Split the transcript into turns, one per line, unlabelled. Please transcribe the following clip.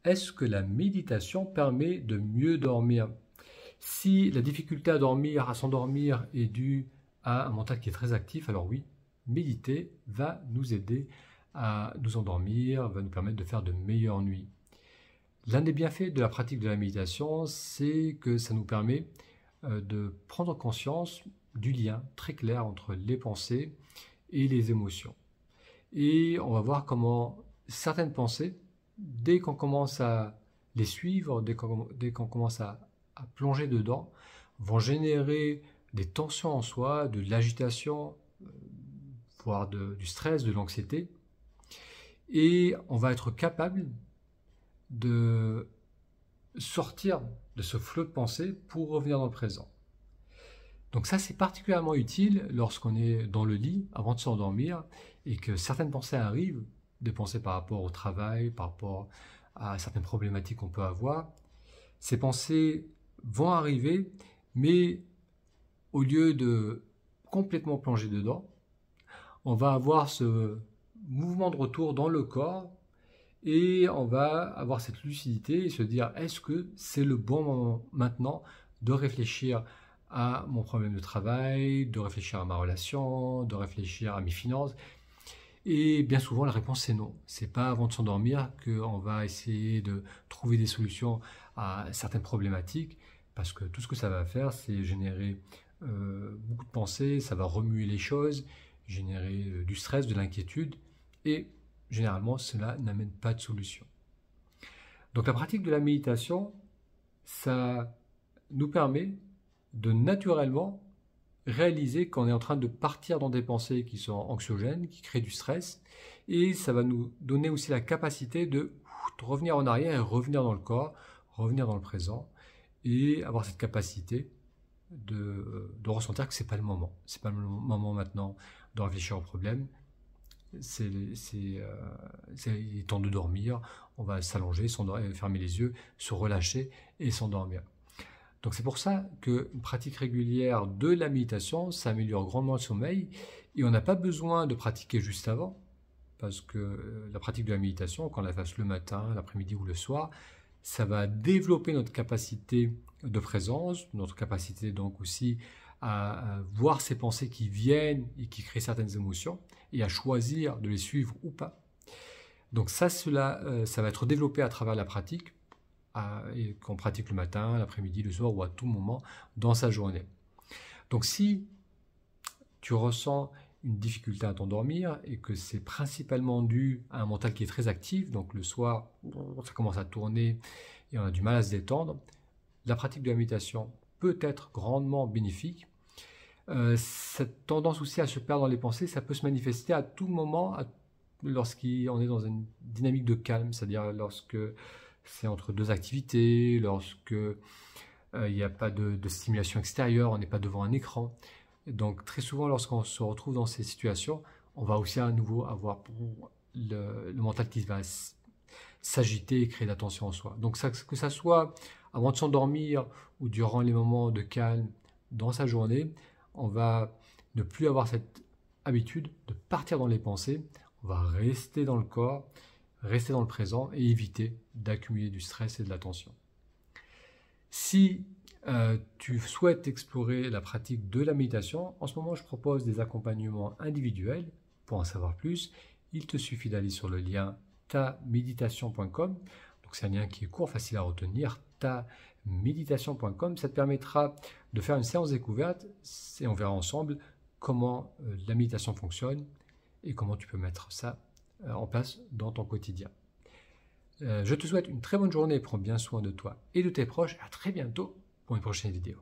est-ce que la méditation permet de mieux dormir? Si la difficulté à s'endormir est due à un mental qui est très actif, alors oui, méditer va nous aider à nous endormir, va nous permettre de faire de meilleures nuits. L'un des bienfaits de la pratique de la méditation, c'est que ça nous permet de prendre conscience du lien très clair entre les pensées et les émotions. Et on va voir comment certaines pensées, dès qu'on commence à les suivre, dès qu'on commence à plonger dedans, vont générer des tensions en soi, de l'agitation, voire du stress, de l'anxiété. Et on va être capable de sortir de ce flot de pensée pour revenir dans le présent. Donc ça, c'est particulièrement utile lorsqu'on est dans le lit avant de s'endormir et que certaines pensées arrivent, des pensées par rapport au travail, par rapport à certaines problématiques qu'on peut avoir. Ces pensées vont arriver, mais au lieu de complètement plonger dedans, on va avoir ce mouvement de retour dans le corps et on va avoir cette lucidité et se dire est-ce que c'est le bon moment maintenant de réfléchir à mon problème de travail, de réfléchir à ma relation, de réfléchir à mes finances. Et bien souvent, la réponse c'est non. C'est pas avant de s'endormir qu'on va essayer de trouver des solutions à certaines problématiques, parce que tout ce que ça va faire, c'est générer beaucoup de pensées, ça va remuer les choses, générer du stress, de l'inquiétude, et généralement, cela n'amène pas de solution. Donc la pratique de la méditation, ça nous permet de naturellement réaliser qu'on est en train de partir dans des pensées qui sont anxiogènes, qui créent du stress, et ça va nous donner aussi la capacité de revenir en arrière et revenir dans le corps, revenir dans le présent, et avoir cette capacité de ressentir que c'est pas le moment. C'est pas le moment maintenant de réfléchir au problème. Il est temps de dormir, on va s'allonger, fermer les yeux, se relâcher et s'endormir. Donc c'est pour ça qu'une pratique régulière de la méditation, ça améliore grandement le sommeil et on n'a pas besoin de pratiquer juste avant, parce que la pratique de la méditation, quand on la fasse le matin, l'après-midi ou le soir, ça va développer notre capacité de présence, notre capacité donc aussi à voir ces pensées qui viennent et qui créent certaines émotions et à choisir de les suivre ou pas. Donc ça va être développé à travers la pratique et qu'on pratique le matin, l'après-midi, le soir ou à tout moment dans sa journée. Donc si tu ressens une difficulté à t'endormir et que c'est principalement dû à un mental qui est très actif, donc le soir ça commence à tourner et on a du mal à se détendre, la pratique de la méditation peut être grandement bénéfique. Cette tendance aussi à se perdre dans les pensées, ça peut se manifester à tout moment lorsqu'on est dans une dynamique de calme, c'est-à-dire lorsque c'est entre deux activités, lorsque il n'y a pas de stimulation extérieure, on n'est pas devant un écran. Donc très souvent, lorsqu'on se retrouve dans ces situations, on va aussi à nouveau avoir le mental qui va s'agiter et créer de la tension en soi. Donc que ça soit avant de s'endormir ou durant les moments de calme dans sa journée, on va ne plus avoir cette habitude de partir dans les pensées, on va rester dans le corps, rester dans le présent et éviter d'accumuler du stress et de la tension. Si tu souhaites explorer la pratique de la méditation, en ce moment je propose des accompagnements individuels. Pour en savoir plus, il te suffit d'aller sur le lien taméditation.com. Donc c'est un lien qui est court, facile à retenir, taméditation.com. Ça te permettra de faire une séance découverte et on verra ensemble comment la méditation fonctionne et comment tu peux mettre ça en place dans ton quotidien. Je te souhaite une très bonne journée, prends bien soin de toi et de tes proches. À très bientôt pour une prochaine vidéo.